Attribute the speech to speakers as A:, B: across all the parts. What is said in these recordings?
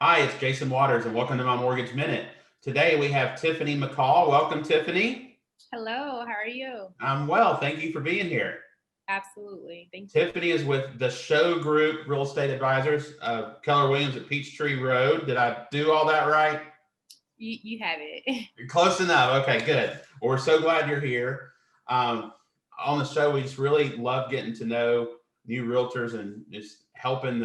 A: Hi, it's Jason Waters, and welcome to my Mortgage Minute. Today we have Tiffany McCall. Welcome, Tiffany.
B: Hello, how are you?
A: I'm well. Thank you for being here.
B: Absolutely. Thank you.
A: Tiffany is with the Show Group Real Estate Advisors, Keller Williams at Peachtree Road. Did I do all that right?
B: You have it.
A: Close enough. Okay, good. Well, we're so glad you're here. Um, on the show, we just really love getting to know new realtors and just helping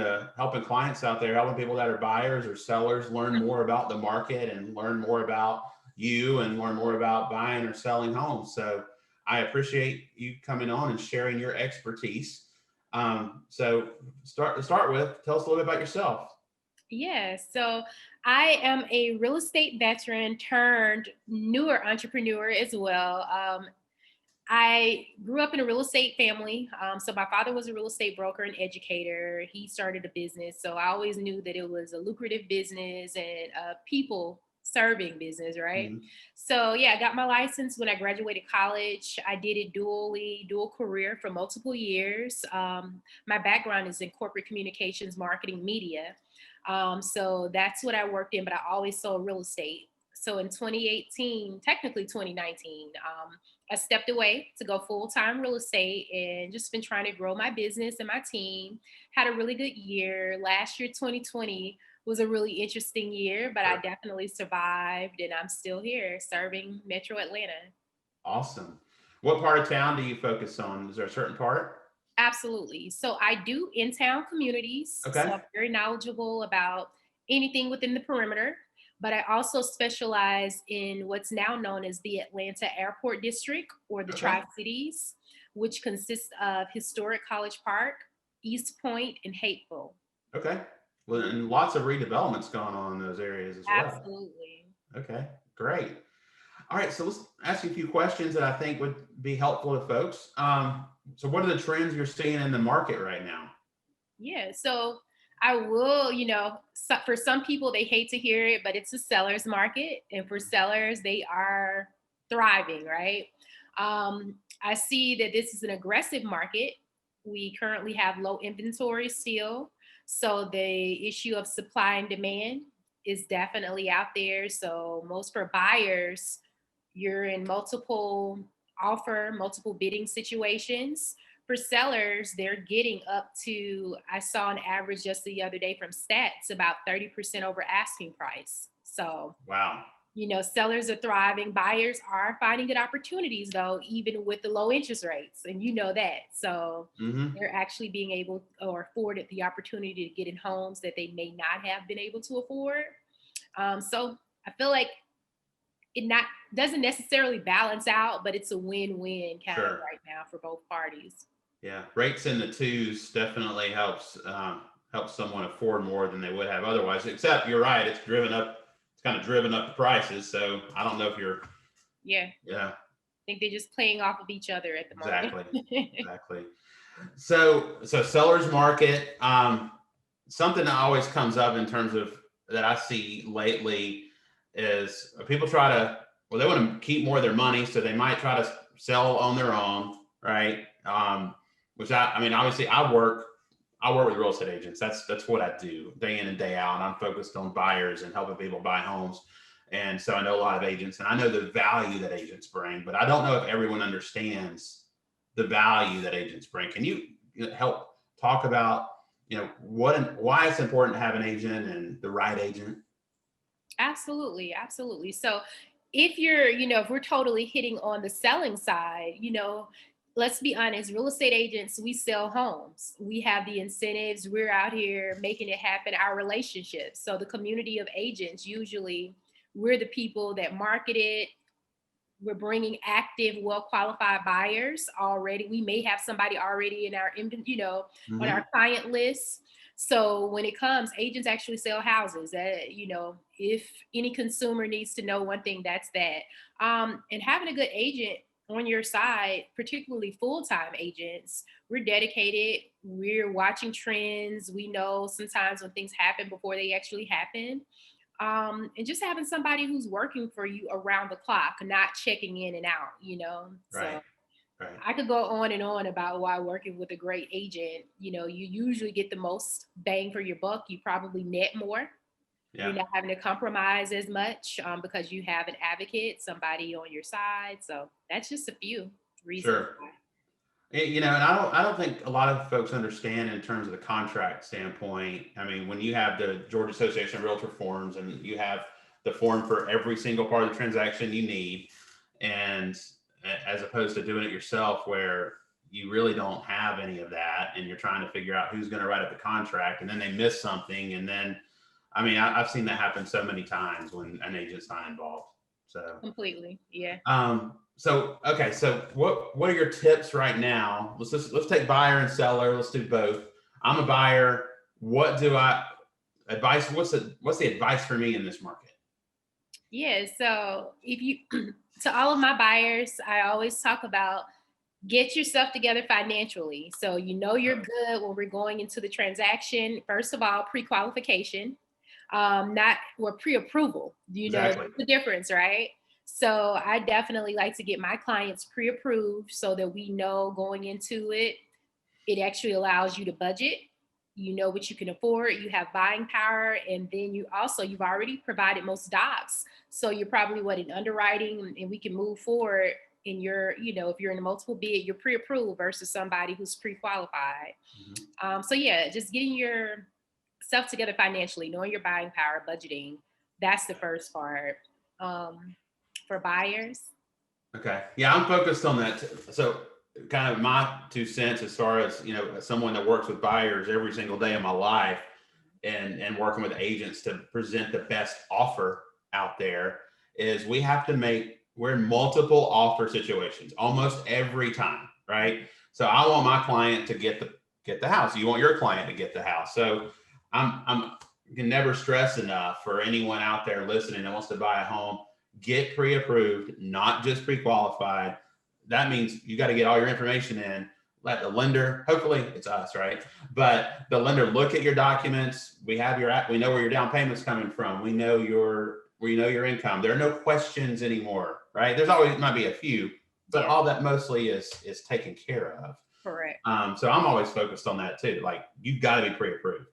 A: clients out there, helping people that are buyers or sellers learn more about the market and learn more about you and learn more about buying or selling homes. So I appreciate you coming on and sharing your expertise. So start with, tell us a little bit about yourself.
B: Yeah, so I am a real estate veteran turned newer entrepreneur as well. I grew up in a real estate family. So my father was a real estate broker and educator. He started a business. So I always knew that it was a lucrative business and a people serving business, right?
A: Mhm.
B: So yeah, I got my license when I graduated college. I did it dual career for multiple years. My background is in corporate communications, marketing, media. So that's what I worked in, but I always sold real estate. So in 2018, technically 2019, I stepped away to go full time real estate and just been trying to grow my business and my team. Had a really good year. Last year, 2020, was a really interesting year, but I
A: Sure.
B: definitely survived and I'm still here serving Metro Atlanta.
A: Awesome. What part of town do you focus on? Is there a certain part?
B: Absolutely. So I do in town communities. So
A: Okay.
B: I'm very knowledgeable about anything within the perimeter. But I also specialize in what's now known as the Atlanta Airport District or the
A: Okay.
B: Tri Cities, which consists of historic College Park, East Point, and Hapeville.
A: Okay. Well, and lots of redevelopments going on in those areas as well.
B: Absolutely.
A: Okay. Great. All right. So let's ask you a few questions that I think would be helpful to folks. So what are the trends you're seeing in the market right now?
B: Yeah, so I will, for some people, they hate to hear it, but it's a seller's market. And for sellers, they are thriving, right? I see that this is an aggressive market. We currently have low inventory still. So the issue of supply and demand is definitely out there. So most for buyers, you're in multiple bidding situations. For sellers, they're getting up to, I saw an average just the other day from stats, about 30% over asking price. So,
A: Wow.
B: sellers are thriving. Buyers are finding good opportunities, though, even with the low interest rates. And you know that. So,
A: Hmm.
B: they're actually being able or afforded the opportunity to get in homes that they may not have been able to afford. So, I feel like it not doesn't necessarily balance out, but it's a win-win kind of
A: Sure.
B: right now for both parties.
A: Yeah. Rates in the twos definitely helps someone afford more than they would have otherwise. Except you're right. It's driven up. It's kind of driven up the prices. So I don't know if you're.
B: Yeah, I
A: Yeah.
B: think they're just playing off of each other at the moment.
A: Exactly. Exactly. So sellers market, something that always comes up in terms of that I see lately is people try to, well, they want to keep more of their money, so they might try to sell on their own, right? Which I mean, obviously, I work with real estate agents. That's what I do day in and day out, and I'm focused on buyers and helping people buy homes. And so I know a lot of agents, and I know the value that agents bring, but I don't know if everyone understands the value that agents bring. Can you help talk about what and why it's important to have an agent and the right agent?
B: Absolutely, absolutely. So if we're totally hitting on the selling side, let's be honest, real estate agents, we sell homes. We have the incentives. We're out here making it happen, our relationships. So the community of agents, usually we're the people that market it. We're bringing active, well qualified buyers already. We may have somebody already in our, on
A: Hmm.
B: our client list. So when it comes, agents actually sell houses. If any consumer needs to know one thing, that's that. And having a good agent on your side, particularly full-time agents, we're dedicated. We're watching trends. We know sometimes when things happen before they actually happen, and just having somebody who's working for you around the clock, not checking in and out.
A: Right.
B: So
A: Right.
B: I could go on and on about why working with a great agent, you usually get the most bang for your buck. You probably net more. You're
A: Yeah.
B: not having to compromise as much because you have an advocate, somebody on your side. So that's just a few reasons
A: Sure.
B: why.
A: And I don't think a lot of folks understand in terms of the contract standpoint. I mean, when you have the Georgia Association of Realtor forms and you have the form for every single part of the transaction you need, and as opposed to doing it yourself where you really don't have any of that and you're trying to figure out who's going to write up the contract and then they miss something. And then, I mean, I've seen that happen so many times when an agent's not involved. So
B: Completely. Yeah.
A: so okay, so what are your tips right now? Let's take buyer and seller. Let's do both. I'm a buyer. What do I advice? What's the advice for me in this market?
B: Yeah. So if you, to all of my buyers, I always talk about get yourself together financially. So you're
A: Right.
B: good when we're going into the transaction. First of all, pre-qualification, not or pre-approval.
A: Exactly.
B: The difference, right? So I definitely like to get my clients pre-approved so that we know going into it, it actually allows you to budget. You know what you can afford, you have buying power, and then you've already provided most docs. So you're probably what in underwriting, and we can move forward in your, if you're in a multiple bid, you're pre-approved versus somebody who's pre-qualified.
A: Mhm.
B: So yeah, just getting your stuff together financially, knowing your buying power, budgeting. That's the first part. For buyers.
A: Okay. Yeah, I'm focused on that. So kind of my 2 cents as far as, as someone that works with buyers every single day of my life and working with agents to present the best offer out there is we're in multiple offer situations almost every time, right? So I want my client to get the house. You want your client to get the house. So I'm can never stress enough for anyone out there listening that wants to buy a home, get pre-approved, not just pre-qualified. That means you got to get all your information in. Let the lender, hopefully it's us, right? But the lender look at your documents. We know where your down payment's coming from. We know your income. There are no questions anymore, right? There's always might be a few, but
B: Yeah.
A: all that mostly is taken care of.
B: Correct.
A: So I'm always focused on that too. Like you've got to be pre-approved.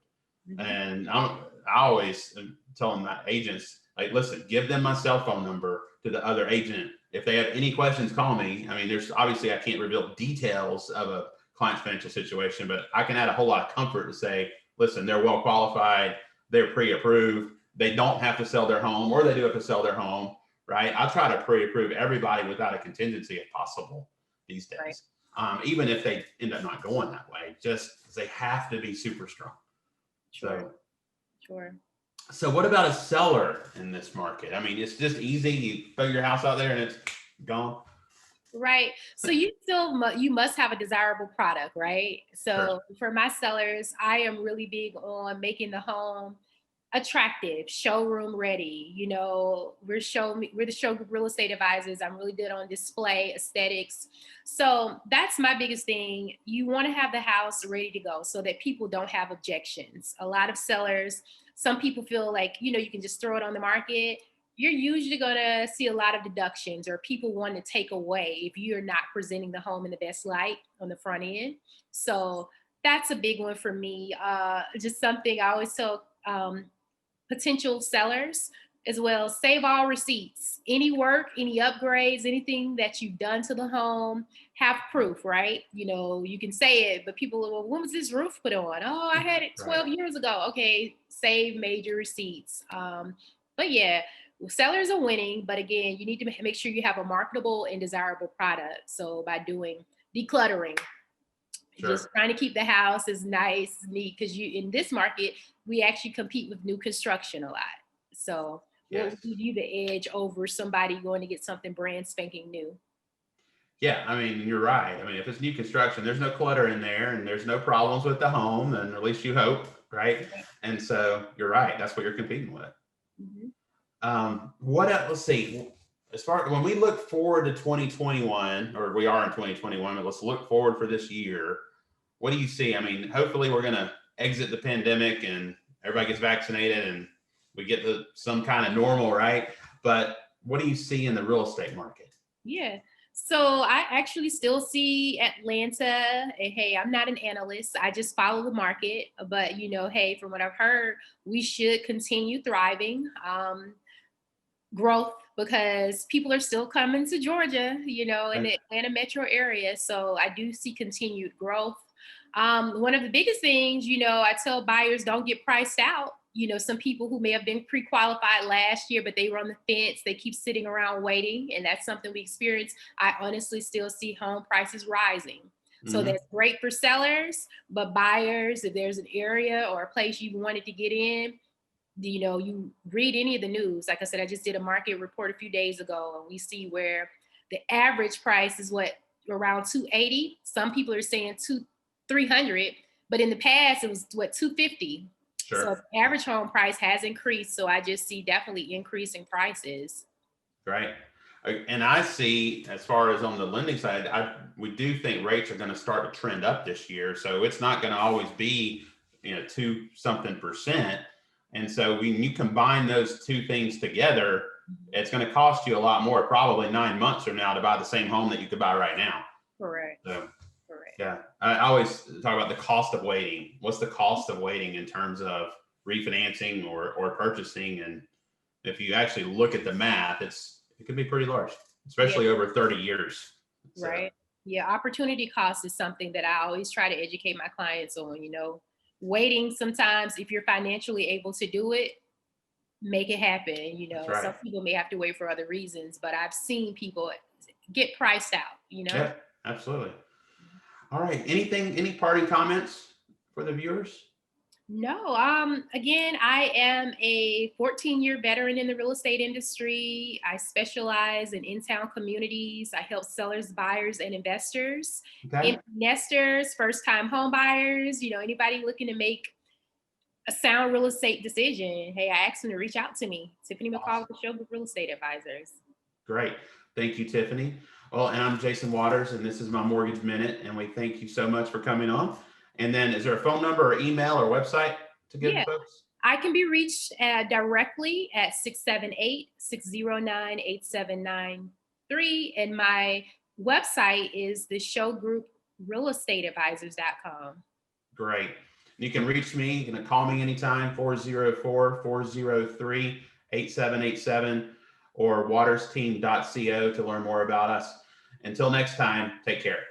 B: Mm-hmm.
A: And I always am telling my agents, like, listen, give them my cell phone number to the other agent. If they have any questions, call me. I mean, there's obviously I can't reveal details of a client's financial situation, but I can add a whole lot of comfort to say, listen, they're well qualified, they're pre-approved, they don't have to sell their home, or they do have to sell their home, right? I try to pre-approve everybody without a contingency if possible these days.
B: Right.
A: Even if they end up not going that way, just because they have to be super strong.
B: Sure. Sure.
A: So what about a seller in this market? I mean, it's just easy. You throw your house out there and it's gone.
B: Right. So you must have a desirable product, right?
A: Sure.
B: So for my sellers, I am really big on making the home attractive, showroom ready. We're the show group real estate advisors. I'm really good on display aesthetics. So that's my biggest thing. You want to have the house ready to go so that people don't have objections. A lot of sellers, some people feel like, you can just throw it on the market. You're usually going to see a lot of deductions or people want to take away if you're not presenting the home in the best light on the front end. So that's a big one for me. Just something I always tell potential sellers as well. Save all receipts, any work, any upgrades, anything that you've done to the home, have proof, right? You can say it, but people are, well, when was this roof put on? Oh, I had it 12
A: Right.
B: years ago. Okay, save major receipts. But yeah, sellers are winning, but again, you need to make sure you have a marketable and desirable product. So by doing decluttering, just
A: Sure.
B: trying to keep the house as nice, neat, because in this market, we actually compete with new construction a lot. So what
A: Yes.
B: would give you the edge over somebody going to get something brand spanking new?
A: Yeah. I mean, you're right. I mean, if it's new construction, there's no clutter in there and there's no problems with the home, and at least you hope, right? And so you're right. That's what you're competing with.
B: Mhm.
A: What else? Let's see. As far when we look forward to 2021, or we are in 2021, but let's look forward for this year. What do you see? I mean, hopefully we're going to exit the pandemic and everybody gets vaccinated and we get to some kind of normal, right? But what do you see in the real estate market?
B: Yeah. So I actually still see Atlanta. And hey, I'm not an analyst. I just follow the market. But hey, from what I've heard, we should continue thriving. Growth because people are still coming to Georgia, in
A: Right.
B: the Atlanta metro area. So I do see continued growth. One of the biggest things, I tell buyers don't get priced out. Some people who may have been pre-qualified last year, but they were on the fence, they keep sitting around waiting. And that's something we experience. I honestly still see home prices rising. So
A: Hmm.
B: that's great for sellers, but buyers, if there's an area or a place you wanted to get in, you read any of the news. Like I said, I just did a market report a few days ago, and we see where the average price is what, around 280. Some people are saying 300, but in the past it was what, 250. So
A: Sure.
B: the average home price has increased. So I just see definitely increasing prices.
A: Right. And I see, as far as on the lending side, we do think rates are going to start to trend up this year. So it's not going to always be, 2 something%. And so when you combine those two things together, it's going to cost you a lot more, probably 9 months from now, to buy the same home that you could buy right now.
B: Correct.
A: So
B: Correct.
A: yeah, I always talk about the cost of waiting. What's the cost of waiting in terms of refinancing or purchasing? And if you actually look at the math, it can be pretty large,
B: Yeah.
A: especially over 30 years. So
B: Right. Yeah. Opportunity cost is something that I always try to educate my clients on. Waiting sometimes, if you're financially able to do it, make it happen.
A: that's
B: Some
A: right.
B: people may have to wait for other reasons, but I've seen people get priced out.
A: Yeah, absolutely. All right. Any parting comments for the viewers?
B: No, again, I am a 14-year veteran in the real estate industry. I specialize in town communities. I help sellers, buyers, and investors,
A: Okay.
B: empty nesters, first time home buyers, anybody looking to make a sound real estate decision. Hey, I asked them to reach out to me, Tiffany McCall
A: Awesome.
B: with Show Group Real Estate Advisors.
A: Great. Thank you, Tiffany. Well, and I'm Jason Waters, and this is my Mortgage Minute. And we thank you so much for coming on. And then, is there a phone number or email or website to give
B: Yeah,
A: folks?
B: I can be reached directly at 678-609-8793. And my website is the Show Group Real Estate Advisors.com.
A: Great. You can reach me. You can call me anytime, 404-403-8787, or watersteam.co to learn more about us. Until next time, take care.